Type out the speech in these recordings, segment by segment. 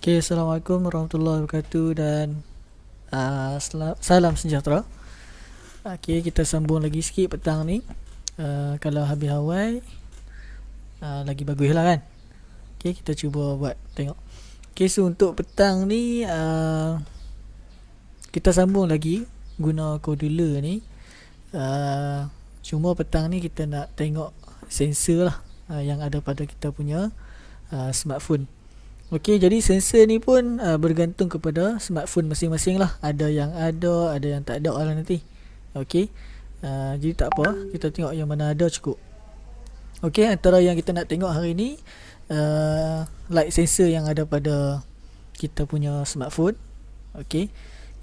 Okay, Assalamualaikum warahmatullahi wabarakatuh dan salam sejahtera. Okay, kita sambung lagi sikit petang ni. Kalau habis awal lagi bagus lah kan. Okay, kita cuba buat tengok. Okay, so untuk petang ni kita sambung lagi guna Cordula ni. Cuma petang ni kita nak tengok sensor lah yang ada pada kita punya smartphone. Okey, jadi sensor ni pun bergantung kepada smartphone masing-masing lah. Ada yang tak ada lah nanti. Okey, jadi tak apa, kita tengok yang mana ada cukup. Okey, antara yang kita nak tengok hari ni light sensor yang ada pada kita punya smartphone. Okey,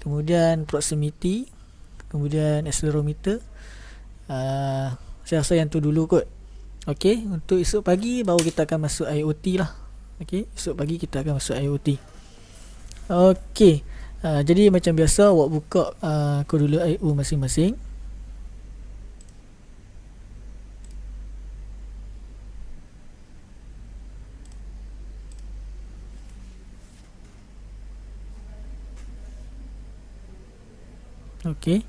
kemudian proximity, kemudian accelerometer. Saya rasa yang tu dulu kot. Okey, untuk esok pagi baru kita akan masuk IoT lah. Okey, esok pagi kita akan masuk IoT. Okey, jadi macam biasa awak buka Cordula IO masing-masing. Okey,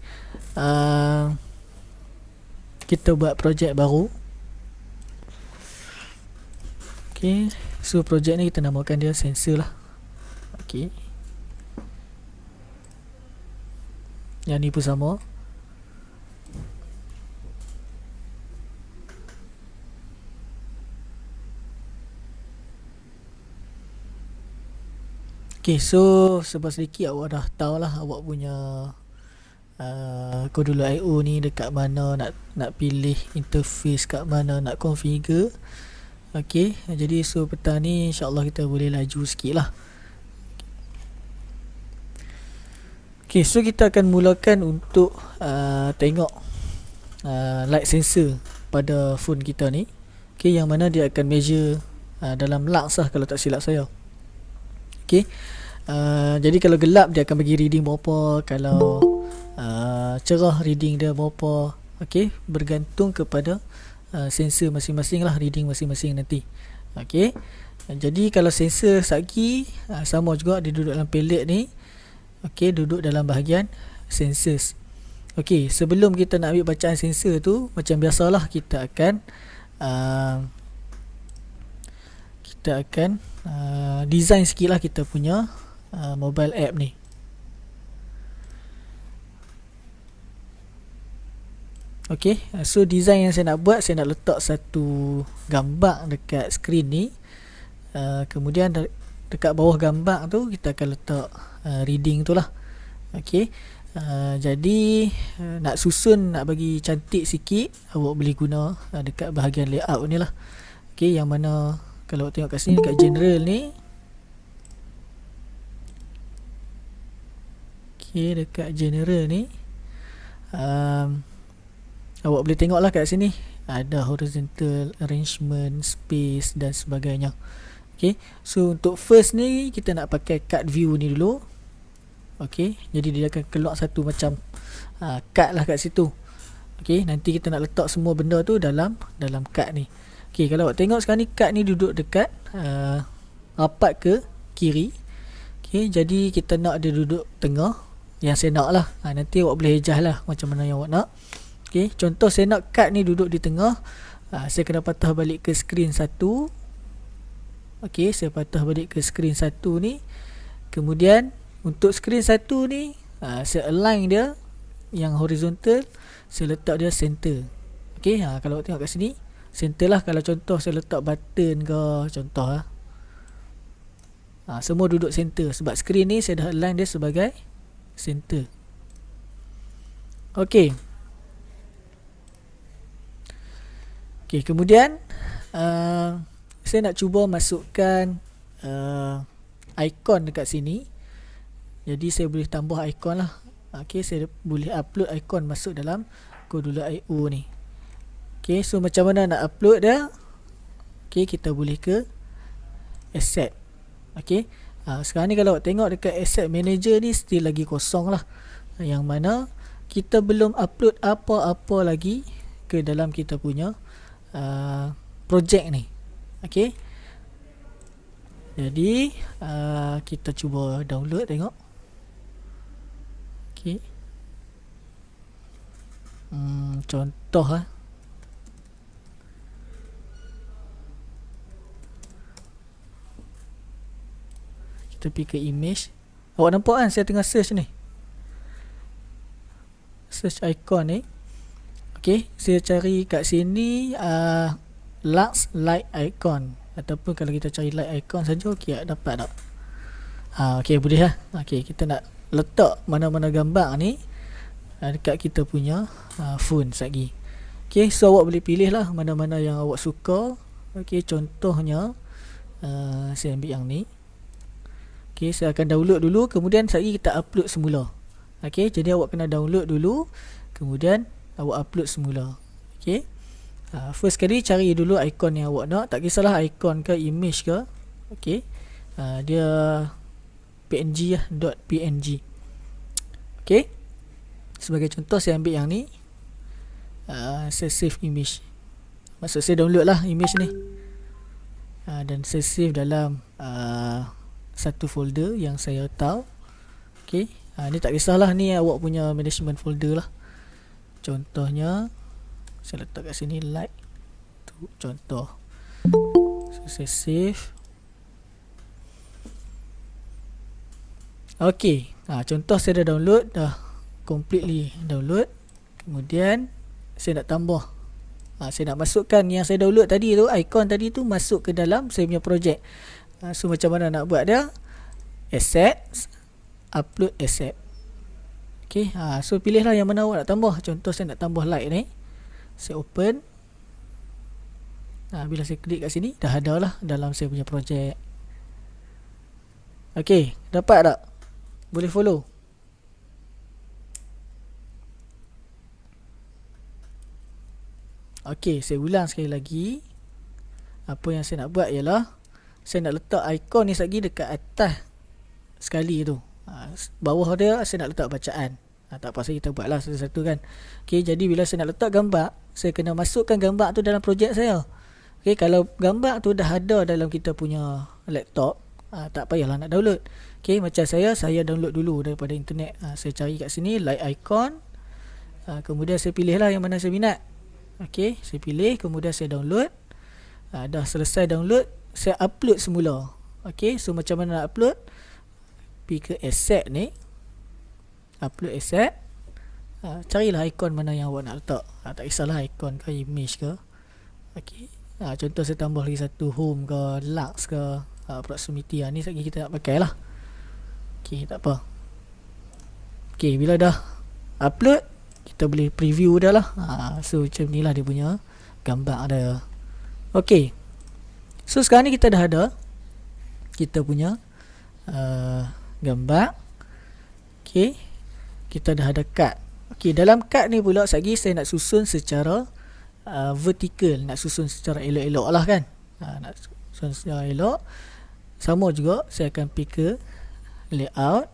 kita buat projek baru. Okey, so projek ni kita namakan dia sensor lah. Okey, yang ni pun sama. Okey, so sebab sedikit awak dah tahu lah awak punya Cordula IO ni dekat mana nak pilih interface, kat mana nak configure. Okey, jadi so petang ni insyaAllah kita boleh laju sikit lah. Okey, so kita akan mulakan untuk tengok light sensor pada phone kita ni. Okey, yang mana dia akan measure dalam lux lah kalau tak silap saya. Okey, jadi kalau gelap dia akan bagi reading berapa, kalau cerah reading dia berapa. Okey, bergantung kepada sensor masing-masing lah, reading masing-masing nanti. Okey, jadi kalau sensor sagi sama juga, dia duduk dalam palette ni. Okey, duduk dalam bahagian sensors. Okey, sebelum kita nak ambil bacaan sensor tu, macam biasalah kita akan design sikit lah kita punya mobile app ni. Okey, so design yang saya nak buat, saya nak letak satu gambar dekat skrin ni. Kemudian dekat bawah gambar tu kita akan letak reading tu lah. Okey, jadi nak susun, nak bagi cantik sikit, awak boleh guna dekat bahagian layout ni lah. Okey, yang mana kalau awak tengok kat sini dekat general ni. Okey, dekat general ni awak boleh tengok lah kat sini ada horizontal arrangement, space dan sebagainya. Okay, so untuk first ni kita nak pakai card view ni dulu. Okay, jadi dia akan keluar satu macam card lah kat situ. Okay, nanti kita nak letak semua benda tu dalam card ni. Okay, kalau awak tengok sekarang ni card ni duduk dekat rapat ke kiri. Okay, jadi kita nak dia duduk tengah. Yang saya nak lah, nanti awak boleh adjust lah macam mana yang awak nak. Okay, contoh saya nak kad ni duduk di tengah. Saya kena patah balik ke skrin 1. Okay, saya patah balik ke skrin 1 ni. Kemudian untuk skrin 1 ni saya align dia yang horizontal, saya letak dia center. Okay, kalau tengok kat sini center lah. Kalau contoh saya letak button ke, contoh lah, semua duduk center sebab skrin ni saya dah align dia sebagai center. Okay, okay, kemudian saya nak cuba masukkan icon dekat sini. Jadi saya boleh tambah icon lah. Okay, saya boleh upload icon masuk dalam Cordula IO ni. Okay, so macam mana nak upload dia? Okay, kita boleh ke asset. Okay, sekarang ni kalau awak tengok dekat asset manager ni still lagi kosong lah, yang mana kita belum upload apa-apa lagi ke dalam kita punya projek ni. Okay, Jadi kita cuba download tengok. Okay. Contoh kita pergi ke image. Awak nampak kan saya tengah search ni, search icon ni. Okay, saya cari kat sini Lux light icon, ataupun kalau kita cari light icon saja, okey, dapat tak? Okey, boleh lah. Okey, kita nak letak mana-mana gambar ni dekat kita punya phone lagi. Okey, so awak boleh pilih lah mana-mana yang awak suka. Okey, contohnya saya ambil yang ni. Okey, saya akan download dulu, kemudian sekali kita upload semula. Okey, jadi awak kena download dulu, kemudian awak upload semula. Okey, first kali cari dulu ikon yang awak nak. Tak kisahlah ikon ke image ke. Okey, dia PNG lah, .png. Okey, sebagai contoh saya ambil yang ni. Saya save image, maksud saya download lah image ni, dan saya save dalam satu folder yang saya tahu. Okey, ni tak kisahlah, ni awak punya management folder lah. Contohnya saya letak kat sini like tu contoh. So saya save. Okey, contoh saya dah download, dah completely download. Kemudian saya nak tambah, saya nak masukkan yang saya download tadi tu, ikon tadi tu, masuk ke dalam saya punya projek. So macam mana nak buat dia? Assets, upload asset. Okay, so pilihlah yang mana awak nak tambah. Contoh saya nak tambah like ni, saya open. Bila saya klik kat sini, dah ada lah dalam saya punya projek. Okay, dapat tak? Boleh follow? Okay, saya ulang sekali lagi. Apa yang saya nak buat ialah saya nak letak ikon ni lagi dekat atas sekali tu. Bawah dia saya nak letak bacaan. Tak apa, kita buatlah satu-satu kan. Okay, jadi bila saya nak letak gambar, saya kena masukkan gambar tu dalam projek saya. Okay, kalau gambar tu dah ada dalam kita punya laptop, tak payahlah nak download. Okay, macam saya download dulu daripada internet. Saya cari kat sini like icon, kemudian saya pilih lah yang mana saya minat. Okay, saya pilih, kemudian saya download. Dah selesai download, saya upload semula. Okay, so macam mana nak upload? Pergi ke asset ni, upload asset. Carilah ikon mana yang awak nak letak. Tak kisahlah ikon ke image ke. Okay, contoh saya tambah lagi satu, home ke, lux ke, proximity. Ni lagi kita nak pakai lah. Okay, tak apa. Okay, bila dah upload, kita boleh preview dah lah. So macam ni lah dia punya gambar dia. Okay, so sekarang ni kita dah ada kita punya gambar. Okay, kita dah ada card. Okay, dalam card ni pula lagi saya nak susun secara vertical, nak susun secara elok-elok lah kan. Nak susun secara elok. Sama juga saya akan pergi ke layout.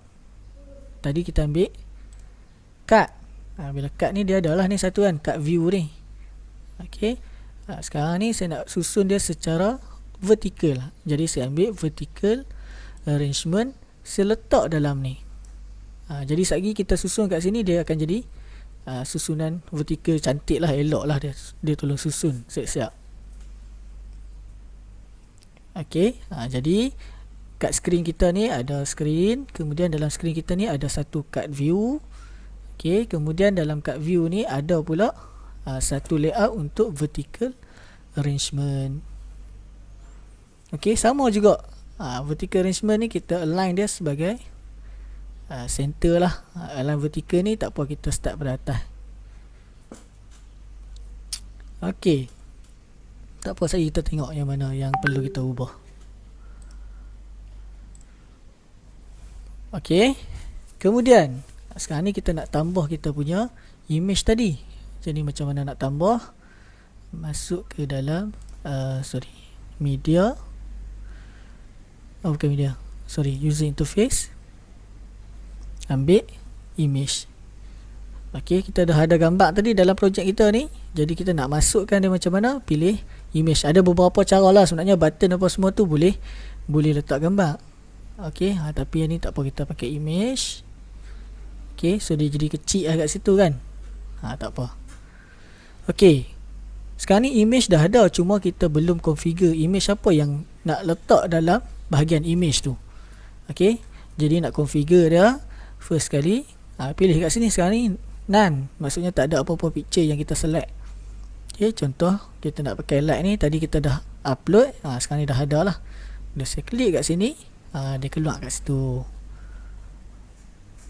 Tadi kita ambil card. Bila card ni dia adalah ni satu kan, card view ni. Okay, sekarang ni saya nak susun dia secara vertical. Jadi saya ambil vertical arrangement, saya letak dalam ni. Jadi sekali kita susun kat sini, dia akan jadi susunan vertikal cantik lah, elok lah dia tolong susun siap-siap. Okay, jadi kat skrin kita ni ada skrin, kemudian dalam skrin kita ni ada satu card view. Okay, kemudian dalam card view ni ada pula satu layout untuk vertical arrangement. Okay, sama juga. Vertical arrangement ni kita align dia sebagai center lah. Align vertical ni tak apa, kita start pada atas. Okay, tak apa, saya kita tengok yang mana yang perlu kita ubah. Okay, kemudian sekarang ni kita nak tambah kita punya image tadi. Jadi macam mana nak tambah? Masuk ke dalam media. Bukan media, user interface. Ambil image. Okay, kita dah ada gambar tadi dalam projek kita ni. Jadi kita nak masukkan dia macam mana? Pilih image. Ada beberapa cara lah sebenarnya, button apa semua tu boleh boleh letak gambar. Okey, tapi yang ni tak apa, kita pakai image. Okey, so dia jadi kecil lah kat situ kan. Tak apa. Okey, sekarang ni image dah ada, cuma kita belum configure image apa yang nak letak dalam bahagian image tu. Okey, jadi nak configure dia, first kali pilih kat sini. Sekarang ni none, maksudnya tak ada apa-apa picture yang kita select. Okey, contoh kita nak pakai light ni, tadi kita dah upload, sekarang ni dah ada lah. Bila saya klik kat sini, dia keluar kat situ.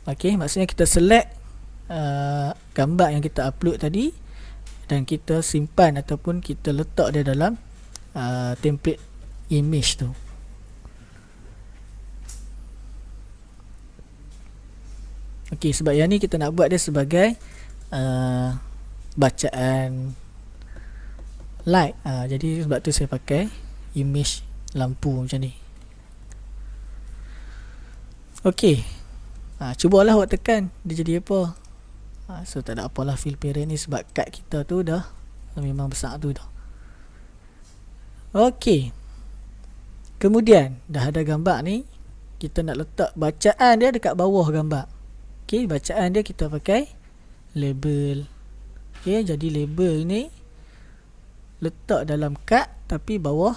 Okey, maksudnya kita select gambar yang kita upload tadi dan kita simpan ataupun kita letak dia dalam template image tu. Okey, sebab yang ni kita nak buat dia sebagai bacaan light. Jadi sebab tu saya pakai image lampu macam ni. Okey, cubalah awak tekan dia jadi apa. So tak ada apalah fill parent ni, sebab kad kita tu dah memang besar tu dah. Okey, kemudian dah ada gambar ni, kita nak letak bacaan dia dekat bawah gambar. Okey, bacaan dia kita pakai label. Okey, jadi label ni letak dalam kad tapi bawah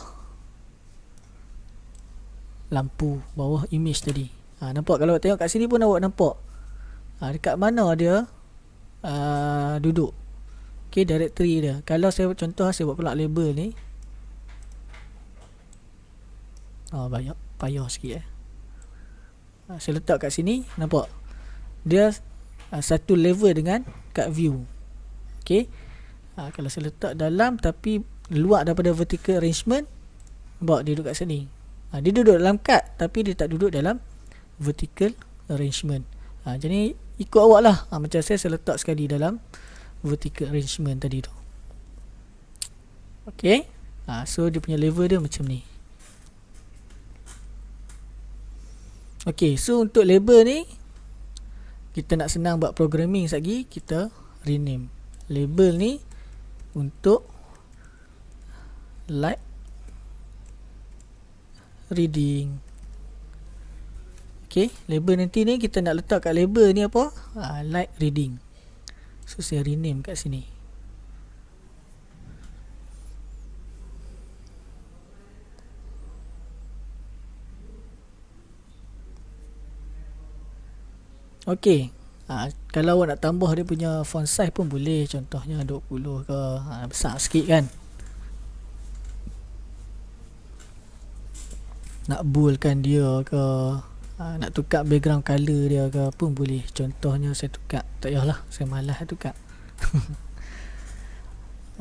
lampu, bawah image tadi. Nampak? Kalau awak tengok kat sini pun awak nampak dekat mana dia duduk. Okey, directory dia. Kalau saya contoh, saya buat pula label ni. Banyak payah sikit saya letak kat sini, nampak? Dia satu level dengan kat view. Okey. Kalau saya letak dalam tapi luar daripada vertical arrangement, nampak dia duduk kat sini. Dia duduk dalam kad tapi dia tak duduk dalam vertical arrangement. Jadi ikut awak lah. Macam saya letak sekali dalam vertical arrangement tadi tu. Okay, so dia punya level dia macam ni. Okay, so untuk label ni, kita nak senang buat programming lagi, kita rename label ni untuk light reading. Okay, label nanti ni kita nak letak kat label ni apa? Light reading. So saya rename kat sini. Okay, kalau awak nak tambah dia punya font size pun boleh. Contohnya 20 ke, besar sikit kan. Nak boldkan dia ke, nak tukar background color dia ke pun boleh. Contohnya saya tukar, tak payahlah, saya malas tukar.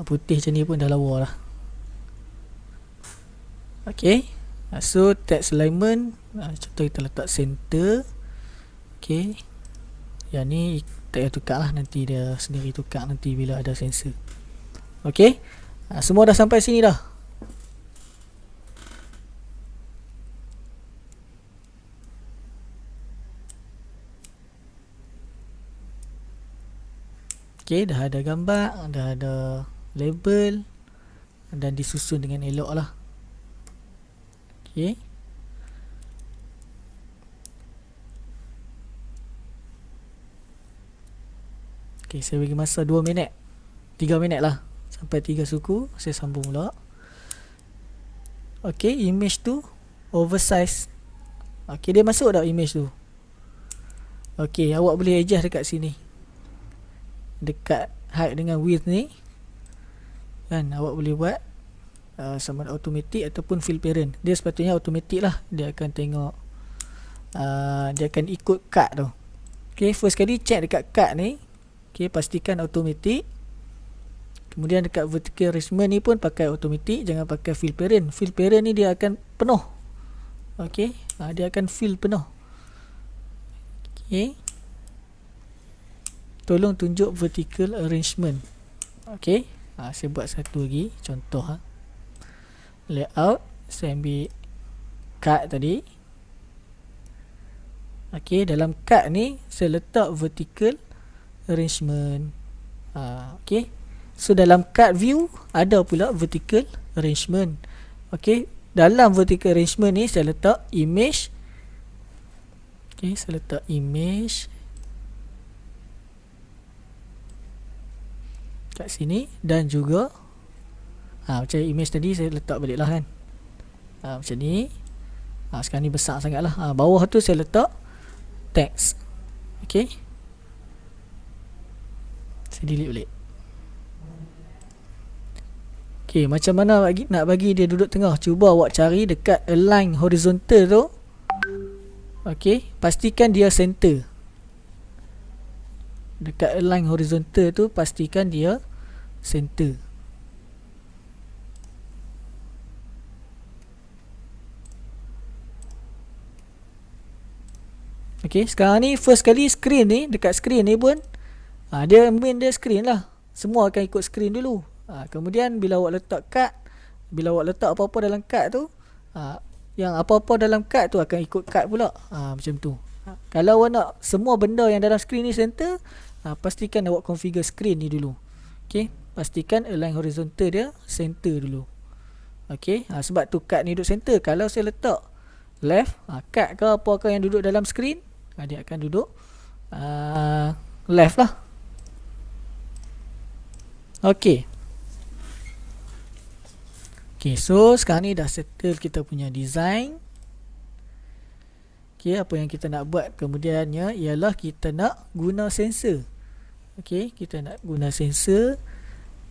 Putih macam ni pun dah lawa lah. Okay, so text alignment, contoh kita letak center. Okay, yang ni tak payah tukar lah, nanti dia sendiri tukar nanti bila ada sensor. Okay, semua dah sampai sini dah. Okay, dah ada gambar, dah ada label dan disusun dengan elok lah. Okay, okay, saya bagi masa 2 minit 3 minit lah, sampai 3 suku saya sambung pula. Okay, image tu oversize. Okay, dia masuk dah image tu. Okay, awak boleh adjust dekat sini, dekat height dengan width ni kan. Awak boleh buat sama ada automatic ataupun fill parent. Dia sepatutnya automatic lah, dia akan tengok, dia akan ikut kad tu. Okay, first kali check dekat kad ni. Okay, pastikan automatic. Kemudian dekat vertical arrangement ni pun pakai automatic, jangan pakai fill parent. Fill parent ni dia akan penuh. Okay, dia akan fill penuh. Okay, tolong tunjuk vertical arrangement. Okay, saya buat satu lagi contoh. Layout, saya ambil card tadi. Okay, dalam card ni saya letak vertical arrangement. Okay, so dalam card view ada pula vertical arrangement. Okay, dalam vertical arrangement ni saya letak image. Okay, saya letak image kat sini, dan juga macam image tadi saya letak balik lah kan. Macam ni. Sekarang ni besar sangat lah. Bawah tu saya letak text. Okay, saya delete balik. Okay, macam mana nak bagi dia duduk tengah? Cuba awak cari dekat align horizontal tu. Okay, pastikan dia center. Dekat align horizontal tu pastikan dia center. Okay, sekarang ni first kali screen ni, dekat screen ni pun dia main dia screen lah. Semua akan ikut screen dulu. Kemudian bila awak letak card, bila awak letak apa-apa dalam card tu, yang apa-apa dalam card tu akan ikut card pula. Macam tu. Kalau awak nak semua benda yang dalam screen ni center, pastikan awak configure screen ni dulu. Okay, pastikan align horizontal dia center dulu. Okay, sebab tu card ni duduk center. Kalau saya letak left, card ke apa-apa yang duduk dalam screen, dia akan duduk left lah. Okay. Okay, so sekarang ni dah settle kita punya design. Okay, apa yang kita nak buat kemudiannya ialah kita nak guna sensor. Okay, kita nak guna sensor.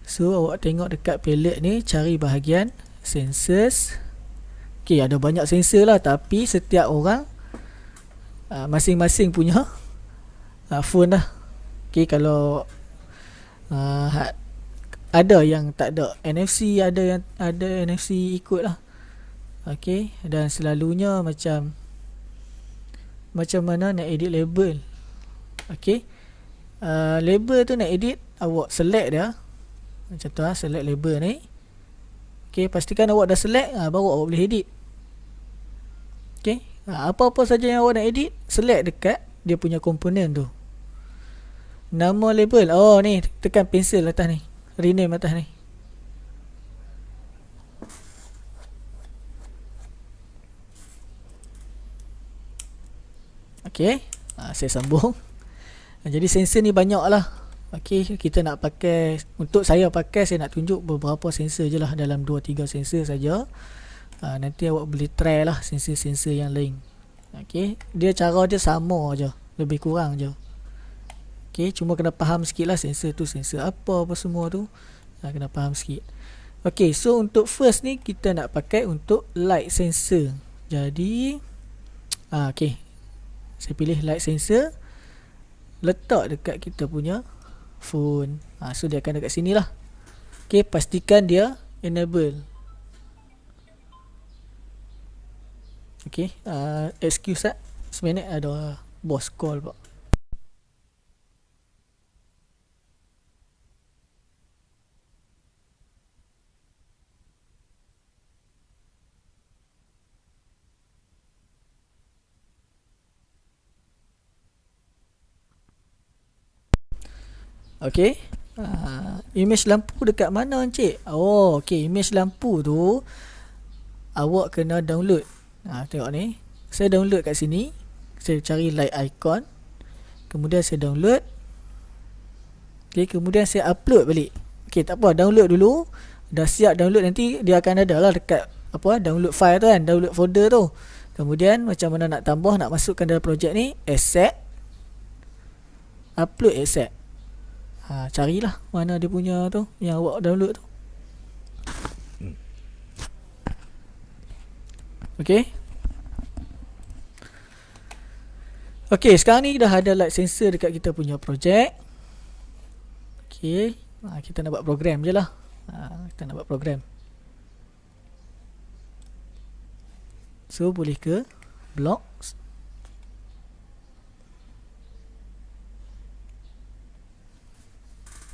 So awak tengok dekat palette ni, cari bahagian sensors. Okay, ada banyak sensor lah, tapi setiap orang masing-masing punya phone lah. Okay, kalau ada yang tak ada NFC, ada yang ada NFC ikut lah. Okay, dan selalunya macam mana nak edit label. Okay, label tu nak edit, awak select dia macam tu lah, select label ni. Okay, pastikan awak dah select, baru awak boleh edit. Okay, apa-apa saja yang awak nak edit, select dekat dia punya komponen tu. Nama label, oh ni, tekan pensel atas ni, rename atas ni. Okay, saya sambung. Jadi sensor ni banyak lah. Okay, kita nak pakai, untuk saya pakai, saya nak tunjuk beberapa sensor je lah, dalam 2-3 sensor saja. Nanti awak boleh try lah sensor-sensor yang lain. Okay, dia cara dia sama je, lebih kurang je. Okay, cuma kena faham sikit lah sensor tu sensor apa semua tu, kena faham sikit. Okay, so untuk first ni kita nak pakai untuk light sensor. Jadi okay, saya pilih light sensor, letak dekat kita punya phone. So dia akan dekat sini lah. Okay, pastikan dia enable. Okay, excuse lah, seminit ada boss call pak. Okay, image lampu dekat mana encik? Oh, okay, image lampu tu awak kena download. Tengok ni, saya download kat sini. Saya cari light icon, kemudian saya download. Okay, kemudian saya upload balik. Okay, tak apa, download dulu. Dah siap download, nanti dia akan ada lah dekat download file tu kan, download folder tu. Kemudian macam mana nak tambah, nak masukkan dalam projek ni, asset, upload asset. Carilah mana dia punya tu yang awak download tu. Okay. Okay, sekarang ni dah ada light sensor dekat kita punya projek. Okay, kita nak buat program je lah. Kita nak buat program. So boleh ke blocks.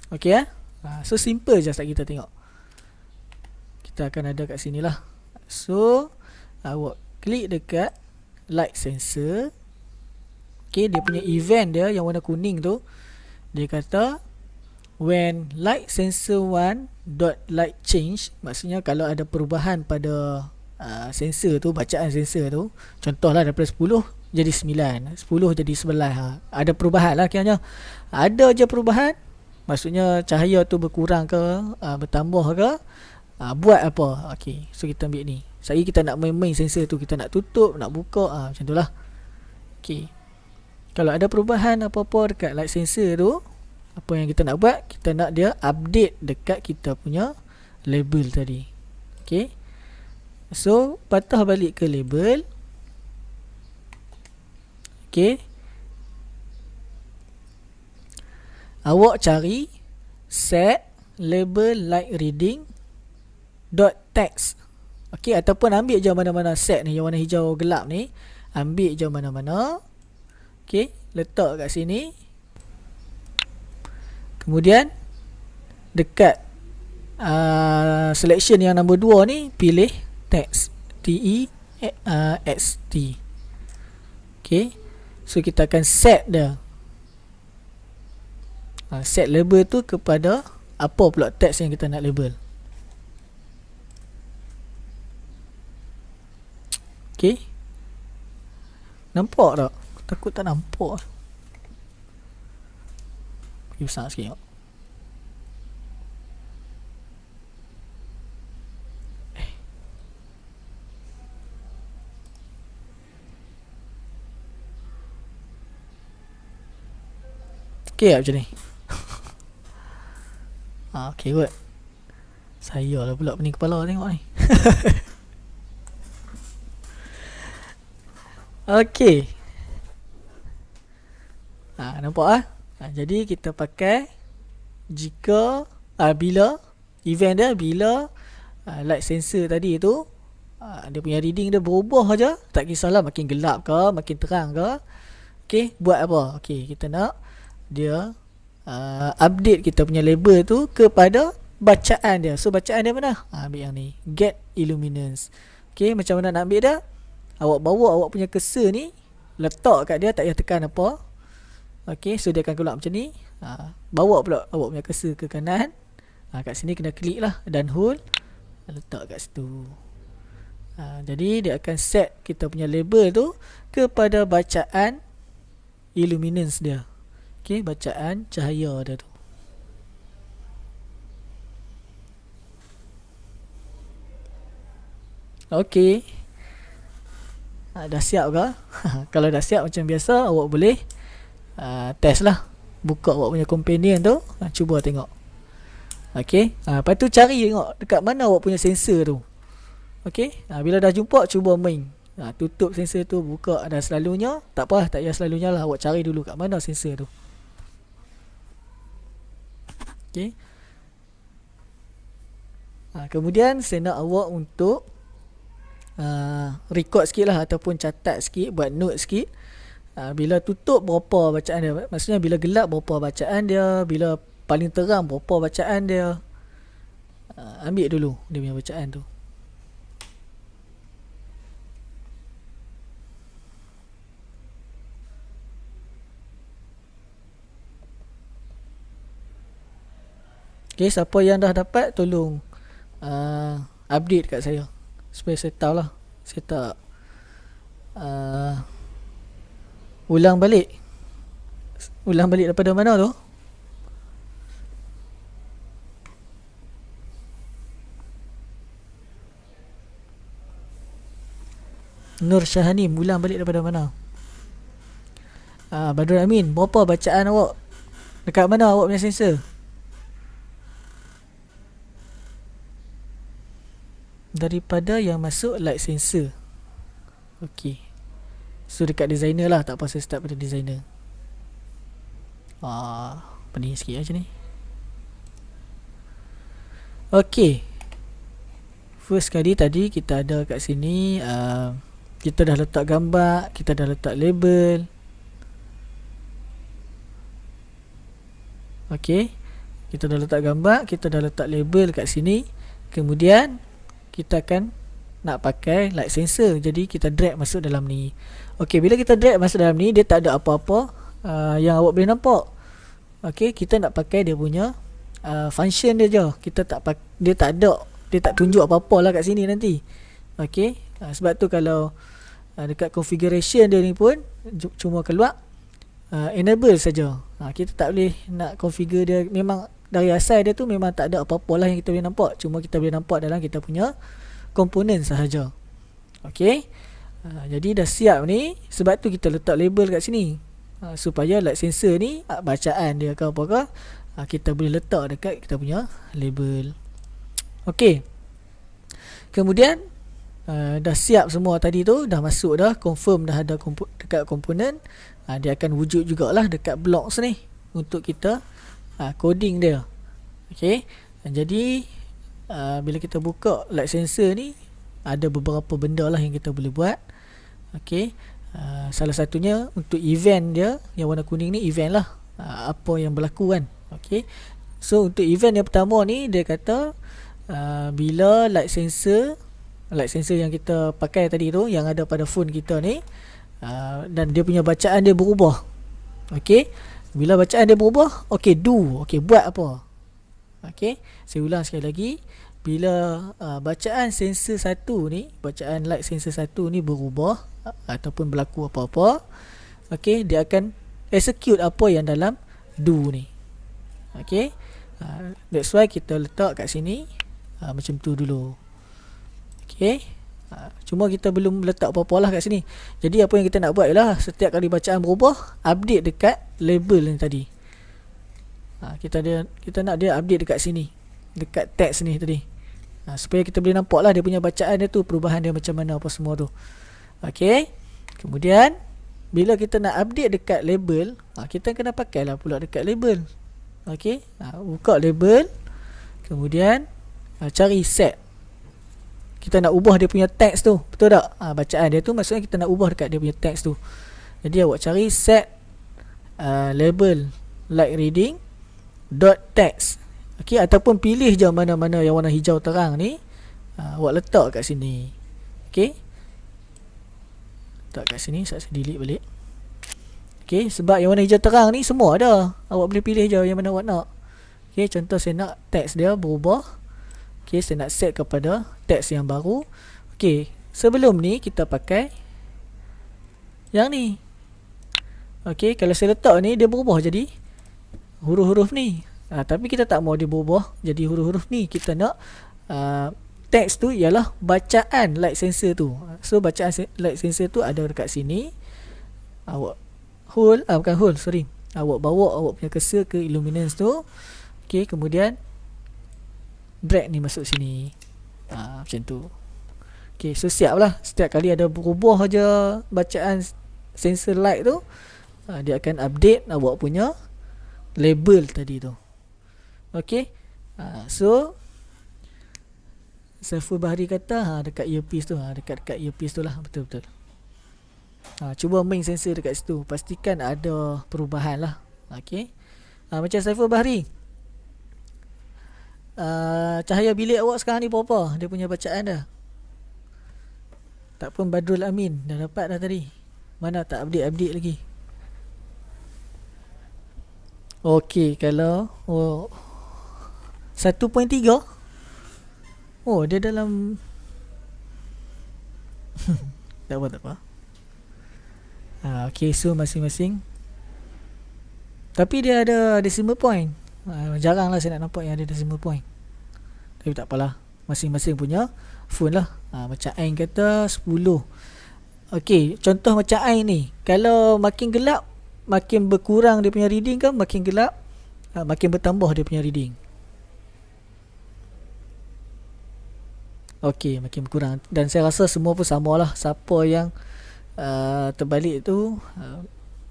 Okay, so simple je kita tengok. Kita akan ada kat sini lah. So awak klik dekat light sensor. Okay, dia punya event dia yang warna kuning tu, dia kata when light sensor 1 dot light change, maksudnya kalau ada perubahan pada sensor tu, bacaan sensor tu. Contohlah daripada 10 jadi 9, 10 jadi 11. Ada perubahan lah kiranya. Ada je perubahan, maksudnya cahaya tu berkurang ke, bertambah ke, buat apa. Okay, so kita ambil ni. Saya kita nak main sensor tu, kita nak tutup, nak buka, macam tu lah. Okay, kalau ada perubahan apa-apa dekat light sensor tu, apa yang kita nak buat, kita nak dia update dekat kita punya label tadi. Okay, so patah balik ke label. Okay, awak cari set label light reading dot text. Okay, ataupun ambil je mana-mana set ni, yang warna hijau gelap ni, ambil je mana-mana. Okay, letak kat sini. Kemudian dekat selection yang nombor 2 ni, pilih text, TEXT. Okay, so kita akan set dia, set label tu kepada apa pula teks yang kita nak label. Okay, nampak tak? Takut tak nampak. Besar sikit tengok. Okay macam ni. Okay kot. Saya lah pula pening kepala tengok ni. Okay, nampak jadi kita pakai jika bila event dia, bila light sensor tadi tu dia punya reading dia berubah aja, tak kisahlah makin gelap ke, makin terang ke. Okay, buat apa? Okay, kita nak dia update kita punya label tu kepada bacaan dia. So bacaan dia mana? Ambil yang ni, get illuminance. Okay, macam mana nak ambil dia? Awak bawa awak punya cursor ni, letak kat dia, tak payah tekan apa. Okay, so dia akan keluar macam ni. Bawa pula awak punya cursor ke kanan. Kat sini kena klik lah dan hold, letak kat situ. Jadi dia akan set kita punya label tu kepada bacaan illuminance dia. Okay, bacaan cahaya dia tu. Okay, dah siap ke? Kalau dah siap macam biasa, awak boleh test lah. Buka awak punya companion tu, cuba tengok. Okay, lepas tu cari tengok dekat mana awak punya sensor tu. Okay, bila dah jumpa, cuba main. Tutup sensor tu, buka. Dah selalunya, tak apa, tak payah selalunya lah. Awak cari dulu kat mana sensor tu. Okay, kemudian saya nak awak untuk record sikit lah, ataupun catat sikit, buat note sikit. Bila tutup berapa bacaan dia, maksudnya bila gelap berapa bacaan dia, bila paling terang berapa bacaan dia. Ambil dulu dia punya bacaan tu. Okay, siapa yang dah dapat, tolong update kat saya supaya saya tahu lah. Saya tak ulang balik daripada mana tu. Nur Syahanim, ulang balik daripada mana? Badrul Amin, berapa bacaan awak? Dekat mana awak punya sensor? Daripada yang masuk light sensor. Okay, so dekat designer lah, tak apa saya start pada designer. Pening sikit macam ni. Okay, first kali tadi kita ada kat sini, kita dah letak gambar, kita dah letak label. Okay, kita dah letak gambar, kita dah letak label kat sini. Kemudian kita akan nak pakai light sensor, jadi kita drag masuk dalam ni. Okay, bila kita drag masuk dalam ni, dia tak ada apa-apa yang awak boleh nampak. Okay, kita nak pakai dia punya function dia je. Kita tak dia tak ada, dia tak tunjuk apa-apa lah kat sini nanti. Okey, sebab tu kalau dekat configuration dia ni pun cuma keluar enable saja. Kita tak boleh nak configure dia. Memang dari asal dia tu memang tak ada apa-apa lah yang kita boleh nampak. Cuma kita boleh nampak dalam kita punya komponen sahaja. Okey, jadi dah siap ni. Sebab tu kita letak label kat sini, supaya light sensor ni bacaan dia ke apakah, kita boleh letak dekat kita punya label. Okey, kemudian dah siap semua tadi tu, dah masuk dah, confirm dah ada dekat komponen. Dia akan wujud jugalah dekat blocks ni untuk kita coding dia. Okey, jadi bila kita buka light sensor ni, ada beberapa benda lah yang kita boleh buat. Okey, salah satunya untuk event dia, yang warna kuning ni event lah, apa yang berlaku kan. Okey, so untuk event yang pertama ni, dia kata bila light sensor yang kita pakai tadi tu, yang ada pada phone kita ni, dan dia punya bacaan dia berubah. Okey, bila bacaan dia berubah, okey, do, okey, buat apa. Okey, saya ulang sekali lagi. Bila bacaan sensor 1 ni, bacaan light sensor 1 ni berubah ataupun berlaku apa-apa, okey, dia akan execute apa yang dalam do ni. Okey, that's why kita letak kat sini macam tu dulu. Okey, cuma kita belum letak apa-apa lah kat sini. Jadi apa yang kita nak buat ialah setiap kali bacaan berubah, update dekat label ni tadi. Kita nak dia update dekat sini, dekat text ni tadi, supaya kita boleh nampak lah dia punya bacaan dia tu, perubahan dia macam mana apa semua tu. Okey, kemudian bila kita nak update dekat label, kita kena pakai lah pula dekat label. Okey, buka label, kemudian cari set. Kita nak ubah dia punya teks tu, betul tak? Bacaan dia tu maksudnya kita nak ubah dekat dia punya teks tu. Jadi awak cari set label light reading dot text. Okey, ataupun pilih je mana-mana yang warna hijau terang ni, awak letak kat sini. Okey, letak kat sini. Saya delete balik. Okey, sebab yang warna hijau terang ni semua ada, awak boleh pilih je yang mana awak nak. Okey, contoh saya nak teks dia berubah. Okey, saya nak set kepada teks yang baru. Okey, sebelum ni kita pakai yang ni. Okey, kalau saya letak ni, dia berubah jadi huruf-huruf ni. Tapi kita tak mau dia berubah jadi huruf-huruf ni. Kita nak teks tu ialah bacaan light sensor tu. So bacaan light sensor tu ada dekat sini. Awak hold, bukan hold, sorry. Awak bawa awak punya cursor ke illuminance tu. Okey, kemudian drag ni masuk sini. Macam tu. Okey, so siap lah. Setiap kali ada berubah je bacaan sensor light tu, dia akan update awak punya label tadi tu. Okey, so Saiful Bahri kata dekat earpiece tu, dekat earpiece tu lah, betul-betul. Cuba main sensor dekat situ, pastikan ada perubahan lah. Okey, macam Saiful Bahri, cahaya bilik awak sekarang ni berapa dia punya bacaan dah? Tak pun Badrul Amin dah dapat dah tadi. Mana tak update lagi. Okey, kalau 1.3, oh dia dalam tak apa. Okey, so masing-masing, tapi dia ada decimal point. Jarang lah saya nak nampak yang ada decimal point. Tapi tak apalah, masing-masing punya phone lah. Macam Ain kata 10. Okey, contoh macam Ain ni, kalau makin gelap makin berkurang dia punya reading kan, makin gelap makin bertambah dia punya reading. Okey, makin berkurang. Dan saya rasa semua pun sama lah. Siapa yang terbalik tu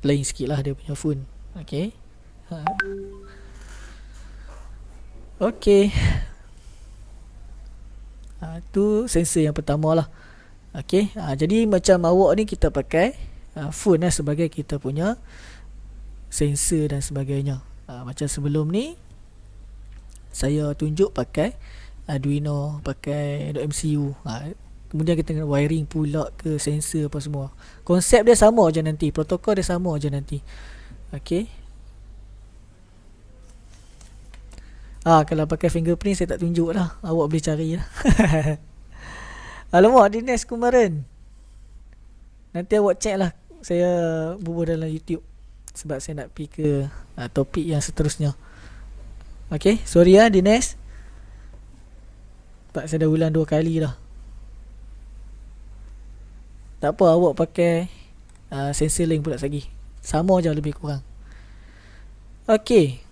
lain sikit lah dia punya phone. Okey, okey, tu sensor yang pertama lah. Okey, jadi macam awak ni kita pakai phone lah sebagai kita punya sensor dan sebagainya. Macam sebelum ni saya tunjuk pakai Arduino, pakai .mcu. Kemudian kita kena wiring pula ke sensor apa semua. Konsep dia sama je nanti, protokol dia sama je nanti. Okey, kalau pakai fingerprint saya tak tunjuk lah, awak boleh cari lah. Alamak, Dinesh Kumaran. Nanti awak check lah. Saya bubuh dalam YouTube. Sebab saya nak pergi ke topik yang seterusnya. Okay, sorry ya Dinesh. Tak, saya dah ulang 2 kali dah. Tak apa, awak pakai sensor link pula lagi. Sama je lebih kurang. Okay,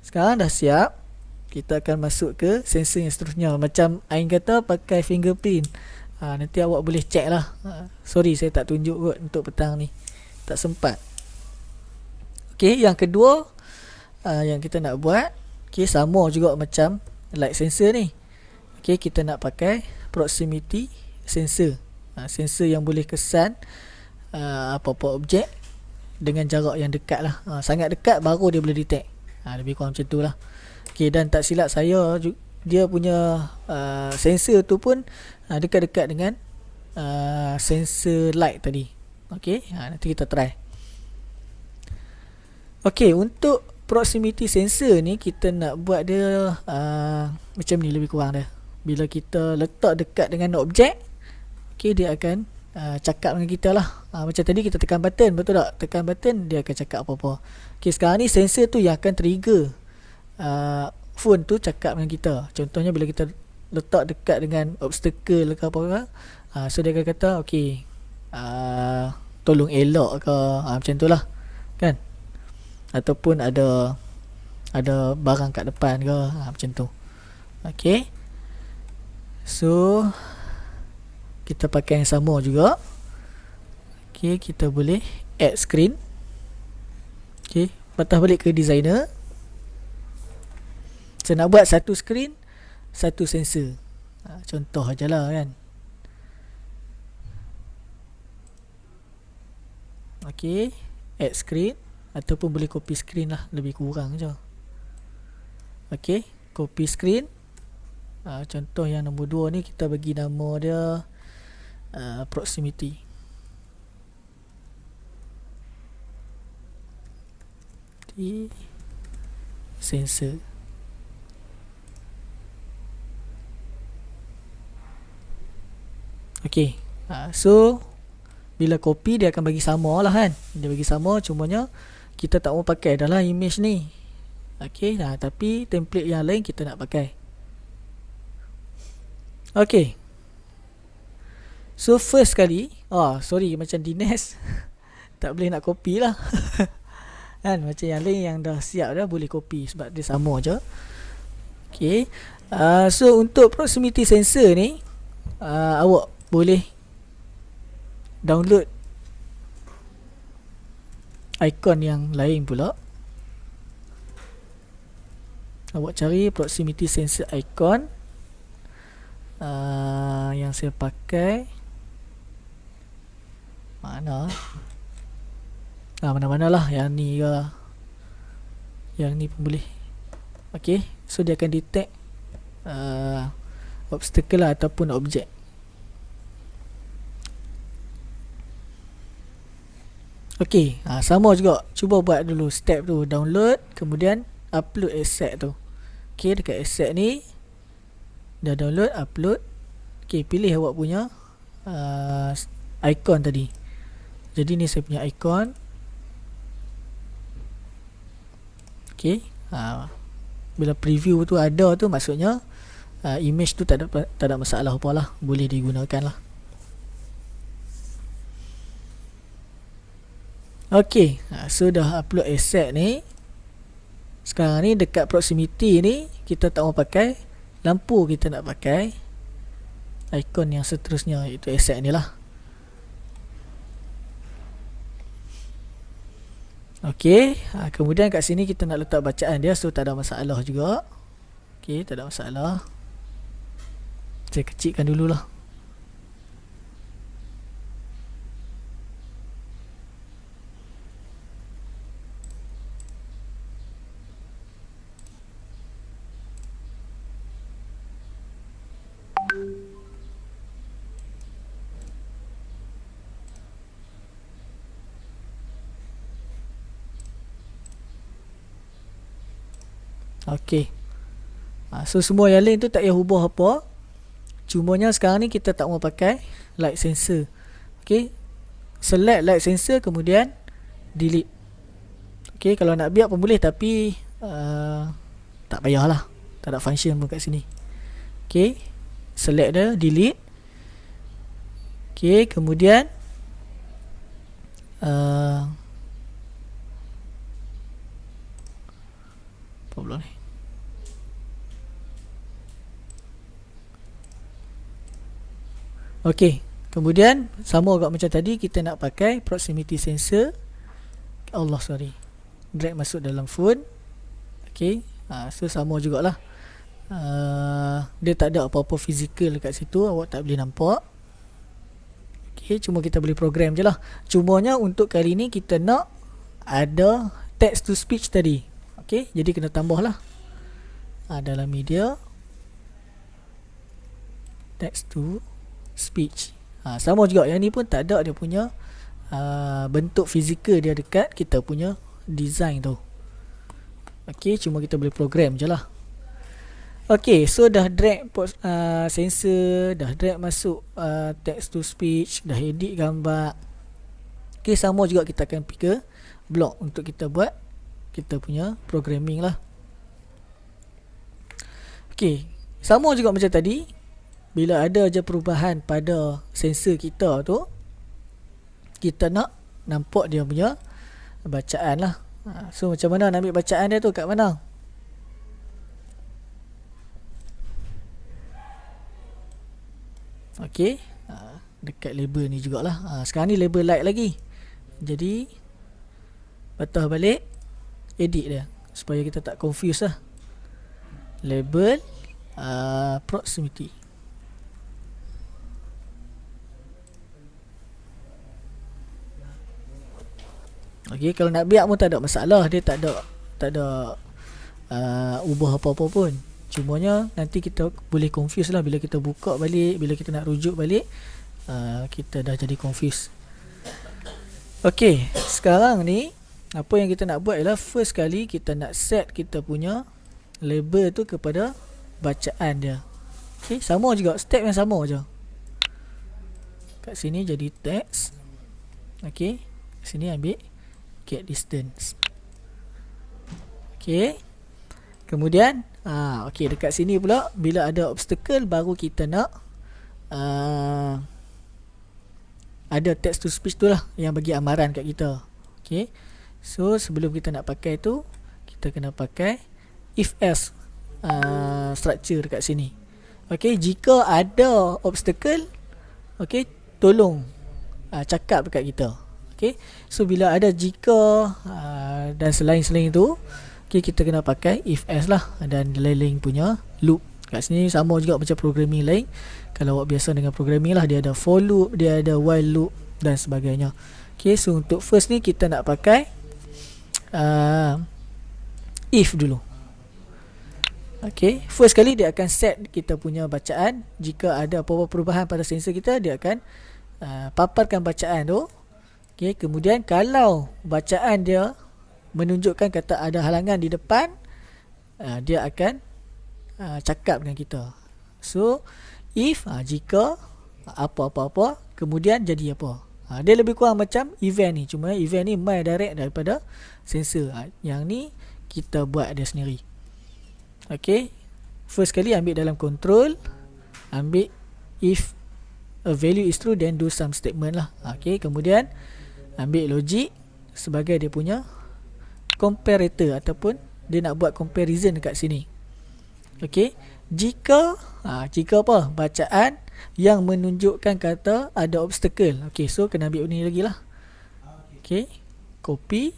sekarang dah siap. Kita akan masuk ke sensor yang seterusnya. Macam Ain kata pakai fingerprint. Nanti awak boleh check lah. Sorry saya tak tunjuk kot untuk petang ni, tak sempat. Okay, yang kedua yang kita nak buat, okay, sama juga macam light sensor ni. Okay, kita nak pakai proximity sensor. Sensor yang boleh kesan apa-apa objek dengan jarak yang dekat lah. Sangat dekat baru dia boleh detect. Lebih kurang macam tu lah. Okay, dan tak silap saya, dia punya sensor tu pun dekat-dekat dengan sensor light tadi. Okay, nanti kita try. Okay, untuk proximity sensor ni kita nak buat dia macam ni lebih kurang dia. Bila kita letak dekat dengan objek, okay, dia akan cakap dengan kita lah. Macam tadi kita tekan button, betul tak? Tekan button dia akan cakap apa-apa. Okay, sekarang ni sensor tu yang akan trigger phone tu cakap dengan kita. Contohnya bila kita letak dekat dengan obstacle ke apa-apa, so dia akan kata okay, tolong elok ke, macam tu lah kan. Ataupun ada barang kat depan ke, macam tu. Okay, so kita pakai yang sama juga. Okay, kita boleh add screen. Okay, patah balik ke designer. Saya nak buat satu screen, satu sensor. Contoh aja lah kan. Okay, add screen. Ataupun boleh copy screen lah, lebih kurang je. Okay, copy screen. Contoh yang nombor 2 ni kita bagi nama dia proximity. Di sensor. Okay, so bila copy dia akan bagi sama lah kan. Dia bagi sama, cumanya kita tak mau pakai dalam image ni. Okay, tapi template yang lain kita nak pakai. Okay, so first kali, sorry macam Dinesh tak boleh nak copy lah kan. Macam yang lain yang dah siap dah boleh copy sebab dia sama je. Okay, so untuk proximity sensor ni awak boleh download icon yang lain pula. Awak cari proximity sensor icon. Yang saya pakai mana-mana lah, yang ni ke, yang ni pun boleh. Okay, so dia akan detect obstacle lah ataupun objek. Okay, sama juga. Cuba buat dulu step tu, download, kemudian upload asset tu. Okay, dekat asset ni dah download, upload. Okay, pilih awak punya icon tadi. Jadi ni saya punya icon. Okay, bila preview tu ada tu, maksudnya image tu tak ada masalah apa lah, boleh digunakan lah. Okay, so dah upload asset ni. Sekarang ni dekat proximity ni kita tak mau pakai lampu, kita nak pakai icon yang seterusnya, iaitu asset ni lah. Okay, kemudian kat sini kita nak letak bacaan dia, so tak ada masalah juga. Okay, tak ada masalah. Saya kecilkan dululah. Okay, so semua yang lain tu tak payah ubah apa. Cumanya sekarang ni kita tak mau pakai light sensor. Okay, select light sensor, kemudian delete. Okay, kalau nak biar pun boleh, tapi tak payahlah, tak ada function pun kat sini. Okay, select dia, delete. Okay, kemudian apa pula ni? Okay, kemudian sama juga macam tadi, kita nak pakai proximity sensor. Drag masuk dalam phone. Okay, so sama jugalah. Dia tak ada apa-apa fizikal kat situ, awak tak boleh nampak. Okay, cuma kita boleh program je lah. Cumanya untuk kali ni kita nak ada text to speech tadi. Okay, jadi kena tambah lah dalam media text to speech. Sama juga, yang ni pun tak ada dia punya bentuk fizikal dia dekat kita punya design tu. Okay, cuma kita boleh program je lah. Okay, so dah drag sensor, dah drag masuk text to speech, dah edit gambar. Okay, sama juga kita akan pergi ke blog untuk kita buat kita punya programming lah. Okay, sama juga macam tadi, bila ada je perubahan pada sensor kita tu, kita nak nampak dia punya bacaan lah. So macam mana nak ambil bacaan dia tu, kat mana? Okay, dekat label ni jugalah. Sekarang ni label light lagi, jadi patah balik, edit dia supaya kita tak confuse lah. Label proximity. Okay, kalau nak biar pun tak ada masalah, dia tak ada ubah apa-apa pun. Cumanya nanti kita boleh confuse lah bila kita buka balik, bila kita nak rujuk balik, kita dah jadi confuse. Okay, sekarang ni apa yang kita nak buat ialah, first kali kita nak set kita punya label tu kepada bacaan dia. Okay, sama juga, step yang sama je. Kat sini jadi text. Okay, sini ambil get distance. Okay, kemudian okay, dekat sini pula bila ada obstacle, baru kita nak ada text to speech tu lah yang bagi amaran kat kita. Okay, so sebelum kita nak pakai tu, kita kena pakai if else structure dekat sini. Okay, jika ada obstacle, okay, tolong cakap dekat kita. Okay, so bila ada jika dan selain-selain tu, okay, kita kena pakai if else lah, dan lain-lain punya loop. Kat sini sama juga macam programming lain. Kalau awak biasa dengan programming lah, dia ada for loop, dia ada while loop dan sebagainya. Okay, so untuk first ni kita nak pakai if dulu. Okay, first kali dia akan set kita punya bacaan. Jika ada apa-apa perubahan pada sensor kita, dia akan paparkan bacaan tu. Okay, kemudian kalau bacaan dia menunjukkan kata ada halangan di depan, dia akan cakap dengan kita. So if jika apa-apa-apa, kemudian jadi apa. Dia lebih kurang macam event ni, cuma event ni main direct daripada sensor. Yang ni kita buat dia sendiri. Okay, first kali ambil dalam control, ambil if a value is true, then do some statement lah. Okay, kemudian ambil logic sebagai dia punya comparator, ataupun dia nak buat comparison dekat sini. Okay, jika apa, bacaan yang menunjukkan kata ada obstacle. Okay, so kena ambil ni lagi lah. Okay, copy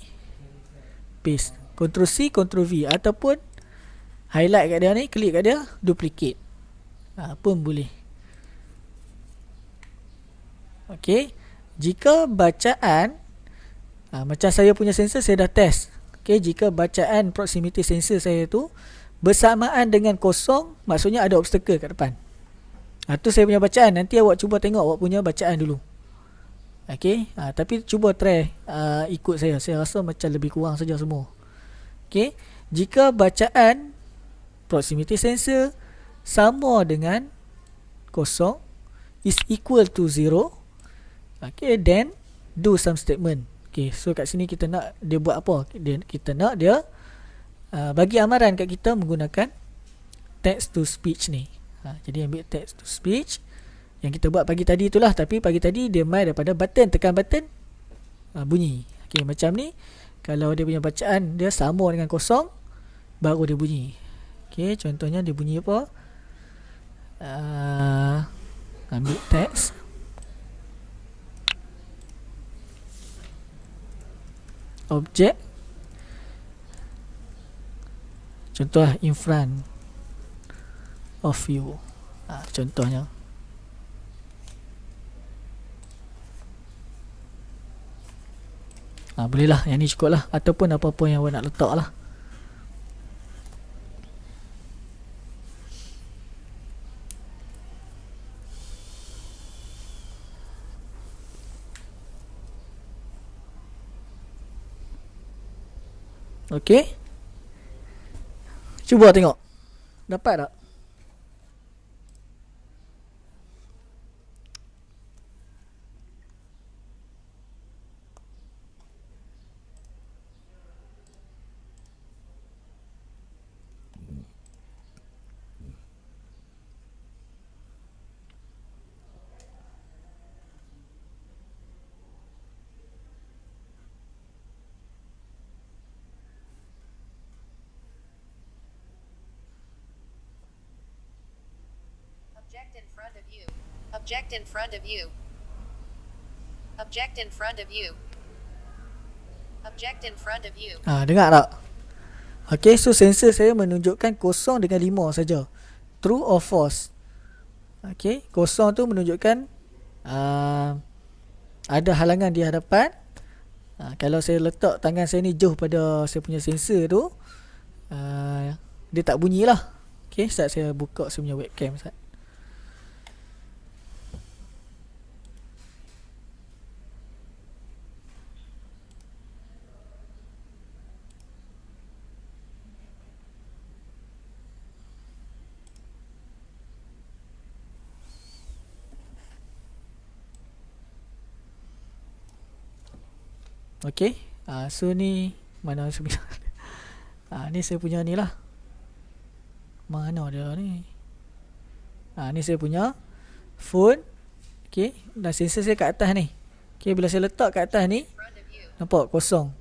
paste, Ctrl C Ctrl V, ataupun highlight kat dia ni, klik kat dia, duplicate pun boleh. Okay, jika bacaan macam saya punya sensor, saya dah test. Okay, jika bacaan proximity sensor saya tu bersamaan dengan kosong, maksudnya ada obstacle kat depan. Tu saya punya bacaan. Nanti awak cuba tengok awak punya bacaan dulu. Okay, tapi cuba try ikut saya. Saya rasa macam lebih kurang saja semua. Okay, jika bacaan proximity sensor sama dengan kosong is equal to 0. Okay, then do some statement. Okay, so kat sini kita nak dia buat apa? Kita nak dia bagi amaran kat kita menggunakan text to speech ni. Jadi ambil text to speech yang kita buat pagi tadi itulah, tapi pagi tadi dia main daripada button, tekan button, bunyi. Okay, macam ni kalau dia punya bacaan dia sama dengan kosong, baru dia bunyi. Okay, contohnya dia bunyi apa? Ambil teks, objek, contoh in front of you. Contohnya boleh lah, yang ni cukup lah, ataupun apa-apa yang awak nak letak lah. Okay, cuba tengok dapat tak? Object in front of you. Object in front of you. Object in front of you. Object in front of you. Dengar tak? Okay, so sensor saya menunjukkan kosong dengan 5 saja. True or false? Okay, kosong tu menunjukkan ada halangan di hadapan. Kalau saya letak tangan saya ni jauh pada saya punya sensor tu, dia tak bunyi lah. Okay, saat saya buka saya punya webcam saat. Okay, so ni mana saya punya ni saya punya ni lah. Mana dia ni? Ni saya punya phone. Okay, dan sensor saya kat atas ni. Okay, bila saya letak kat atas ni, nampak kosong.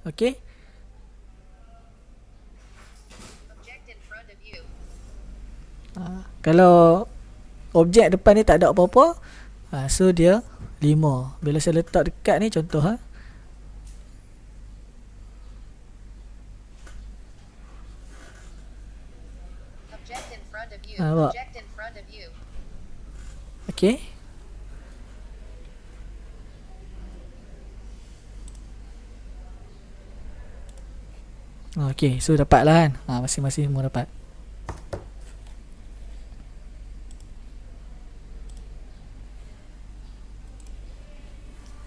Okay, kalau objek depan ni tak ada apa-apa, so dia 5. Bila saya letak dekat ni, contoh nampak? Okay, okay, so dapat lah kan. Masing-masing semua dapat.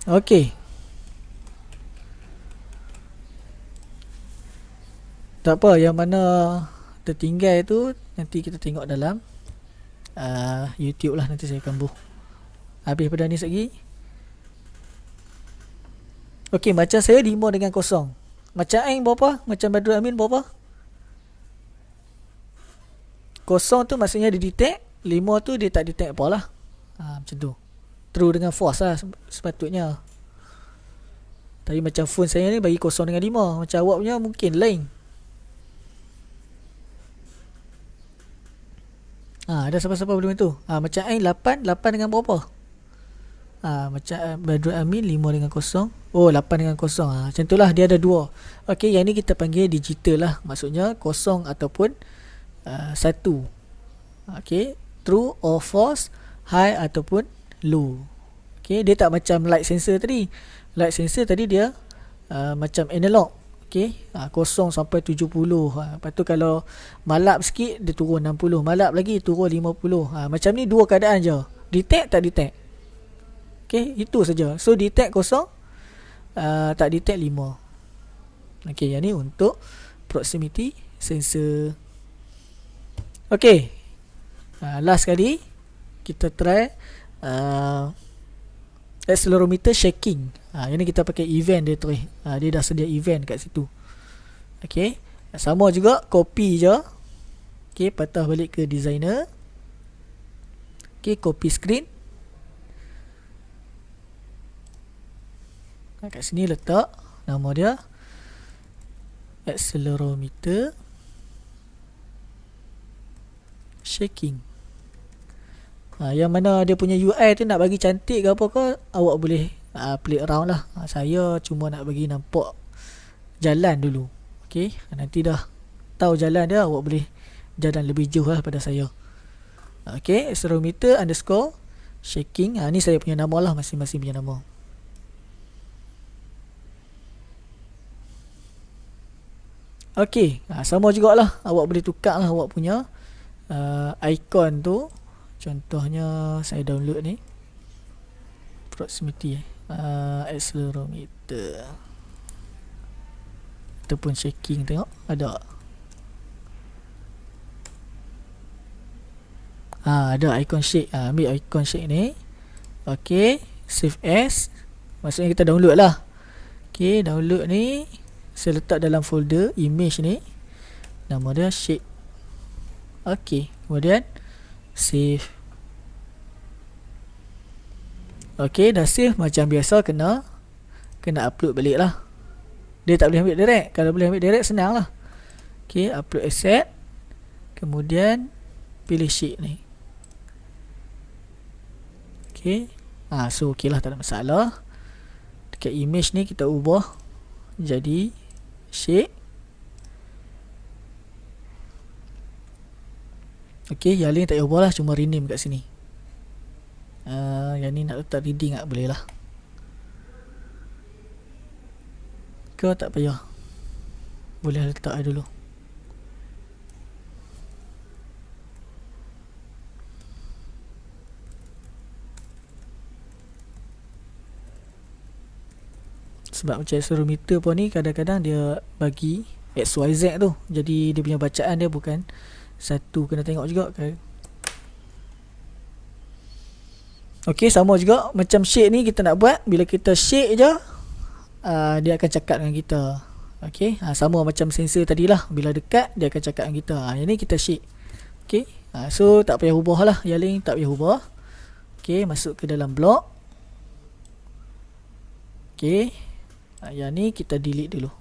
Okay, tak apa, yang mana tertinggal tu nanti kita tengok dalam YouTube lah. Nanti saya akan habis pada ni lagi. Okay, macam saya 5 dengan kosong. Macam Aing berapa? Macam Badrul Amin berapa? Kosong tu maksudnya dia detect, 5 tu dia tak detect apa lah. Macam tu. True dengan false lah sepatutnya. Tapi macam phone saya ni bagi kosong dengan 5. Macam awak punya mungkin lain. Ada siapa-siapa boleh tu. Macam Ain 8 dengan berapa? Macam Badrul Amin 5 dengan kosong. 8 dengan kosong. Macam tu lah, dia ada 2. Okay, yang ni kita panggil digital lah. Maksudnya kosong ataupun 1. Okay, true or false, high ataupun low. Okay, dia tak macam light sensor tadi. Light sensor tadi dia macam analog. Okay, 0 sampai 70. Lepas tu kalau malap sikit dia turun 60, malap lagi turun 50. Macam ni 2 keadaan je. Detect tak detect. Okay, itu saja. So detect 0, tak detect 5. Okay, yang ni untuk proximity sensor. Okay, last kali kita try accelerometer shaking. Yang ni kita pakai event dia tu. Dia dah sedia event kat situ. Okay, sama juga, copy je. Okay, patah balik ke designer. Okay, copy screen. Kat sini letak nama dia accelerometer shaking. Yang mana dia punya UI tu nak bagi cantik ke apa ke, awak boleh play around lah. Saya cuma nak bagi nampak jalan dulu. Okay, nanti dah tahu jalan dia, awak boleh jalan lebih jauh lah pada saya. Okay, accelerometer underscore shaking. Ni saya punya nama lah, masing-masing punya nama. Okay, sama jugalah, awak boleh tukar lah awak punya icon tu. Contohnya saya download ni proximity accelerometer ataupun shaking, tengok ada. Ada icon shake. Ambil icon shake ni. Okay, save as, maksudnya kita download lah. Okay, download ni saya letak dalam folder image ni, nama dia shake. Okay, kemudian save. Okay, dah save. Macam biasa kena upload balik lah. Dia tak boleh ambil direct. Kalau boleh ambil direct, senang lah. Okay, upload asset, kemudian pilih shake ni. Okay, so ok lah, tak ada masalah. Dekat image ni kita ubah jadi shake. Okay, yang lain tak payah ubah lah, cuma rename kat sini. Yang ni nak letak reading tak boleh lah. Kau tak payah, boleh letak dulu. Sebab macam accelerometer pun ni kadang-kadang dia bagi XYZ tu, jadi dia punya bacaan dia bukan satu, kena tengok juga kan. Ok, sama juga macam shake ni kita nak buat, bila kita shake je dia akan cakap dengan kita. Ok, sama macam sensor tadi lah, bila dekat dia akan cakap dengan kita. Yang ni kita shake. Ok, so tak payah ubah lah, yang lain tak payah ubah. Ok, masuk ke dalam blok. Ok, yang ni kita delete dulu.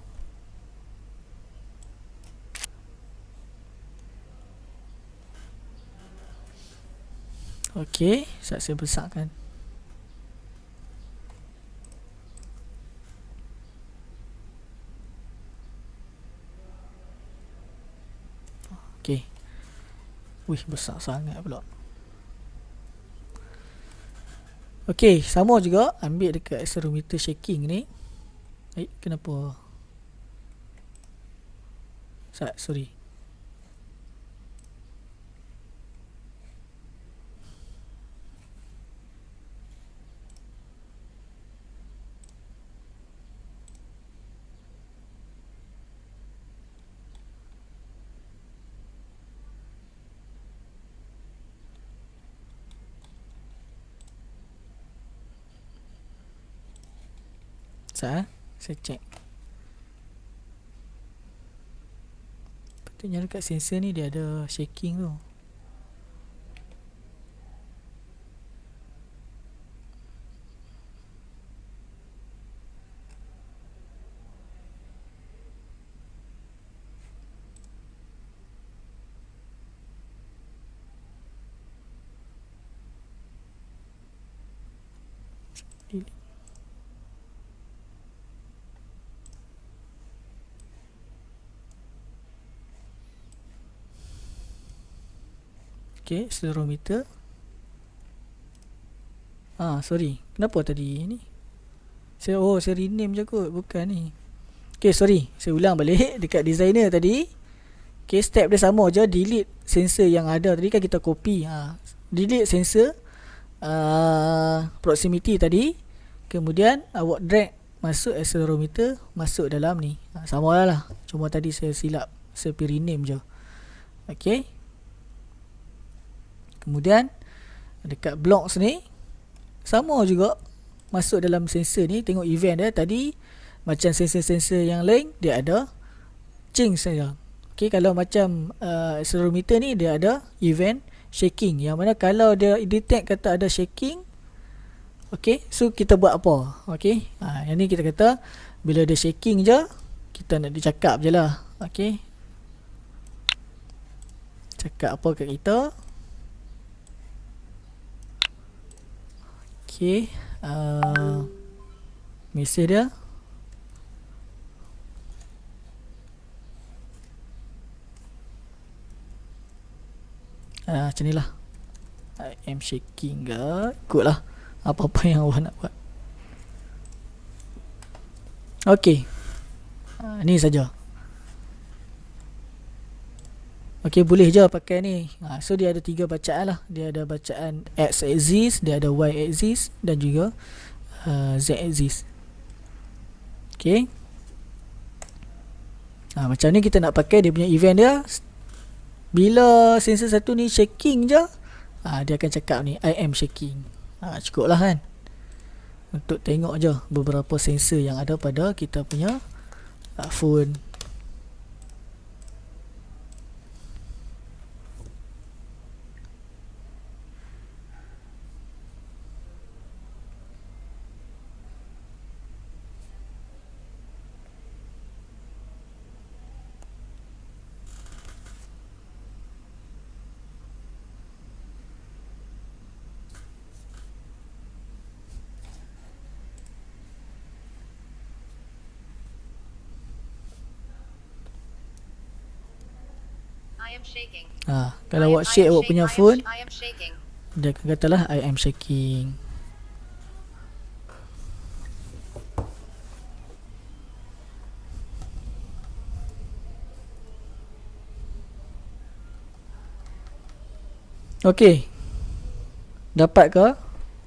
Ok, saya besarkan. Ok, wih, besar sangat pula. Ok, sama juga ambil dekat accelerometer shaking ni. Kenapa? Sorry. Saya cek. Patutnya dekat sensor ni dia ada shaking tu. Okay, accelerometer. Sorry, kenapa tadi ni? Saya rename je kot, bukan ni. Okay, sorry, saya ulang balik. Dekat designer tadi, okay, step dia sama je. Delete sensor yang ada tadi kan kita copy. Delete sensor proximity tadi, kemudian awak drag masuk accelerometer, masuk dalam ni. Sama lah, cuma tadi saya silap, saya pergi rename je. Okay, kemudian Dekat blocks ni sama juga, masuk dalam sensor ni, tengok event dia tadi. Macam sensor-sensor yang lain, dia ada change saja. Okay, kalau macam accelerometer ni, dia ada event shaking, yang mana kalau dia detect kata ada shaking, okay, so kita buat apa? Okay, yang ni kita kata bila dia shaking je, kita nak dicakap je lah. Okay, cakap apa kat kita. Okay, mesej dia. Macam ni lah. I am shaking ke, ikutlah apa-apa yang awak nak buat. Okay, ni saja. Okay, boleh je pakai ni. So dia ada 3 bacaan lah. Dia ada bacaan X axis, dia ada Y axis dan juga Z axis. Okay, macam ni kita nak pakai dia punya event dia. Bila sensor satu ni shaking je, dia akan cakap ni, I am shaking. Cukup lah kan, untuk tengok je beberapa sensor yang ada pada kita punya phone. I am shaking. Kalau awak shake awak punya phone, I am shaking. dia akan katalah I am shaking. Okey, dapat ke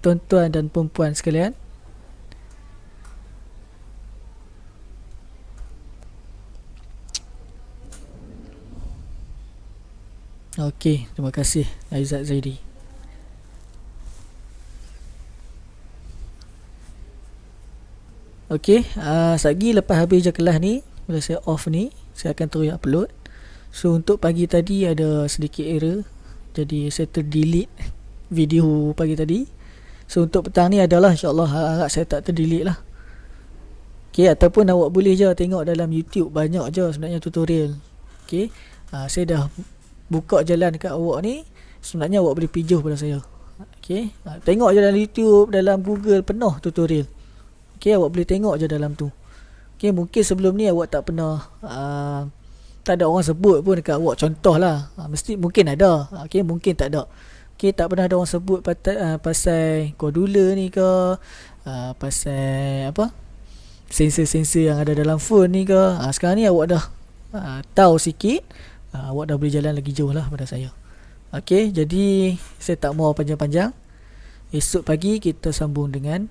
tuan-tuan dan puan-puan sekalian? Okey, terima kasih Aizat Zaidi. Okey, sekejap lepas habis je kelas ni, bila saya off ni, saya akan terus upload. So untuk pagi tadi ada sedikit error, jadi saya terdelete video pagi tadi. So untuk petang ni adalah insyaAllah harap saya tak terdelete lah. Okey, ataupun awak boleh je tengok dalam YouTube, banyak je sebenarnya tutorial. Okey, saya dah buka jalan dekat awak ni. Sebenarnya awak boleh pijuh pada saya. Okey, tengok je dalam YouTube, dalam Google penuh tutorial. Okey, awak boleh tengok je dalam tu. Okey, mungkin sebelum ni awak tak pernah tak ada orang sebut pun dekat awak, contohlah. Mesti mungkin ada. Okey, mungkin tak ada. Okey, tak pernah ada orang sebut pasal kodula ni ke, pasal apa, sensor-sensor yang ada dalam phone ni ke. Sekarang ni awak dah tahu sikit. Awak dah boleh jalan lagi jauh lah pada saya. Okey, jadi saya tak mau panjang-panjang. Esok pagi kita sambung dengan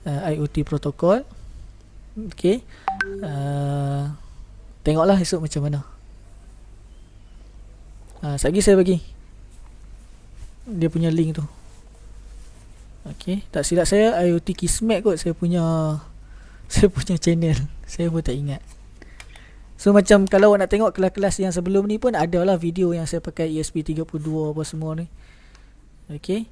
IoT protokol. Okey, tengoklah esok macam mana. Sekejap lagi saya bagi dia punya link tu. Okey, tak silap saya IoT Kismet kot saya punya channel. Saya pun tak ingat. So macam kalau awak nak tengok kelas-kelas yang sebelum ni pun ada lah video yang saya pakai ESP32 apa semua ni. Okey.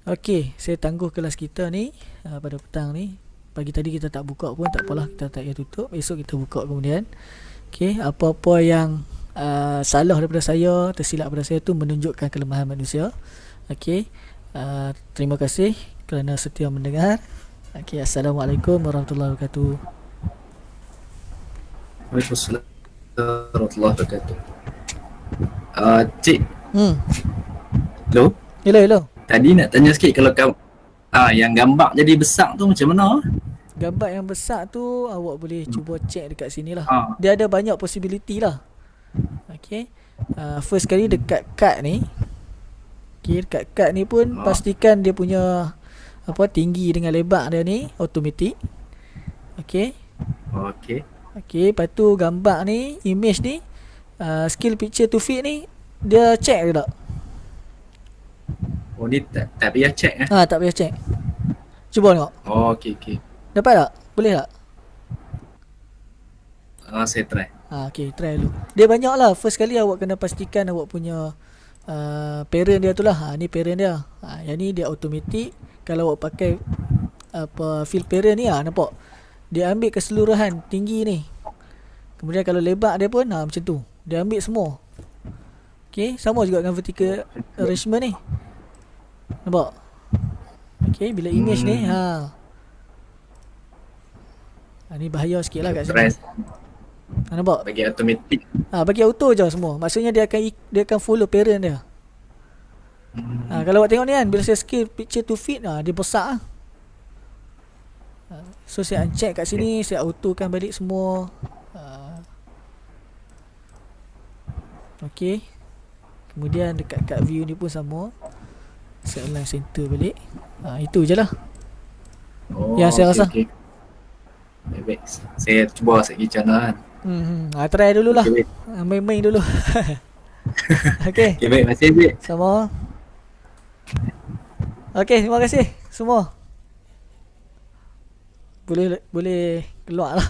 Okey, saya tangguh kelas kita ni pada petang ni. Pagi tadi kita tak buka pun tak apalah, kita tak payah tutup. Esok kita buka kemudian. Okey, apa-apa yang salah daripada saya, tersilap daripada saya tu menunjukkan kelemahan manusia. Okey. Terima kasih kerana setia mendengar. Okey, Assalamualaikum warahmatullahi wabarakatuh. Waalaikumsalam warahmatullahi wabarakatuh. Cik. Hello? Hello. Tadi nak tanya sikit, kalau kamu yang gambar jadi besar tu macam mana? Gambar yang besar tu awak boleh cuba check dekat sini lah. Dia ada banyak possibility lah. Okay, first kali dekat kad ni. Okay, dekat kad ni pun pastikan dia punya tinggi dengan lebar dia ni automatic. Okay. Okay. Okay, lepas tu gambar ni, image ni, skill picture to fit ni Dia check ke tak? Oh ni tak payah check eh. Tak payah check. Cuba tengok. Oh okey. Dapat tak? Boleh tak? Saya try. Okay, try dulu. Dia banyak lah. First kali awak kena pastikan awak punya parent dia tu lah. Ni parent dia. Yang ni dia automatic. Kalau awak pakai field parent ni nampak? Dia ambil keseluruhan tinggi ni. Kemudian kalau lebar dia pun macam tu. Dia ambil semua. Okay, sama juga dengan vertical arrangement ni. Nampak? Okay, bila image ni ni bahaya sikit lah kat sini. Nampak? Bagi automatic. Bagi auto je semua. Maksudnya dia akan follow parent dia. Kalau awak tengok ni kan, bila saya scale picture to fit dia besar . So saya uncheck kat sini, saya autokan balik semua. Okay. Kemudian dekat view ni pun sama. Saya align center balik. Itu je lah yang saya rasa. Okay. Baik. Saya cuba sekali macam mana kan. Try dulu lah. Okay, main-main dulu. Okay. Okay, baik. Masih baik. Sama. Okay, terima kasih semua. Boleh keluar lah.